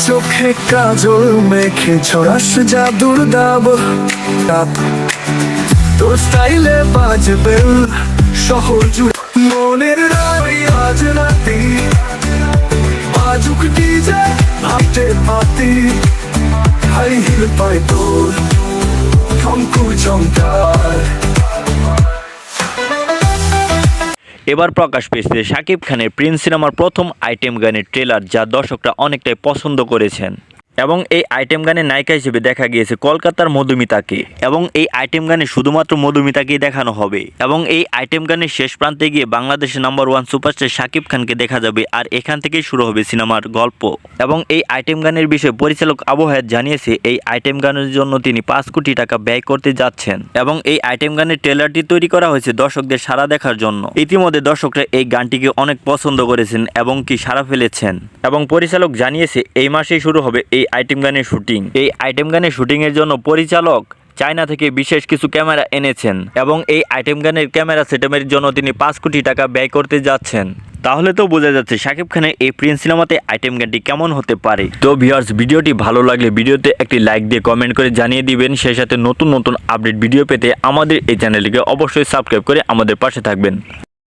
চোখে কাজল মেখে ছড়াস জাদুর দাব, তোর স্টাইলে বাজবে শহর জুড়ে মনের রায় আজ রাতে বাজুক ডিজে ভাবতে পাতি হাই হিল পায় তোর ঠঙ্কুর চমকার। এবার প্রকাশ পেয়েছে শাকিব খানের প্রিন্স সিনেমার প্রথম আইটেম গানের ট্রেলার, যা দর্শকরা অনেকটাই পছন্দ করেছেন। এবং এই আইটেম গানের নায়িকা হিসেবে দেখা গিয়েছে কলকাতার মধুমিতাকে, এবং এই আইটেম গানে শুধুমাত্র মধুমিতাকেই দেখানো হবে। এবং এই আইটেম গানের শেষ প্রান্তে গিয়ে বাংলাদেশের নাম্বার 1 সুপারস্টার শাকিব খানকে দেখা যাবে, আর এখান থেকেই শুরু হবে সিনেমার গল্প। এবং এই আইটেম গানের বিষয়ে পরিচালক আবু হায়াত জানিয়েছে এই আইটেম গানের জন্য তিনি 5 কোটি টাকা ব্যয় করতে যাচ্ছেন। এবং এই আইটেম গানের ট্রেলারটি তৈরি করা হয়েছে দর্শকদের সাড়া দেখার জন্য। ইতিমধ্যে দর্শকরা এই গানটিকে অনেক পছন্দ করেছেন এবং কি সাড়া ফেলেছেন। এবং পরিচালক জানিয়েছে এই মাসেই শুরু হবে এই আইটেম গানের শুটিং। এই আইটেম গানের শুটিং এর জন্য পরিচালক চায়না থেকে বিশেষ কিছু ক্যামেরা এনেছেন, এবং এই আইটেম গানের ক্যামেরা সেটআপের জন্য তিনি 5 কোটি টাকা ব্যয় করতে যাচ্ছেন। তাহলে তো বোঝা যাচ্ছে শাকিব খানের এই প্রিন্স সিনেমাতে আইটেম গানটি কেমন হতে পারে। তো ভিউয়ার্স, ভিডিওটি ভালো লাগলে ভিডিওতে একটি লাইক দিয়ে কমেন্ট করে জানিয়ে দিবেন। সেই সাথে নতুন নতুন আপডেট ভিডিও পেতে আমাদের এই চ্যানেলটিকে অবশ্যই সাবস্ক্রাইব করে আমাদের পাশে থাকবেন।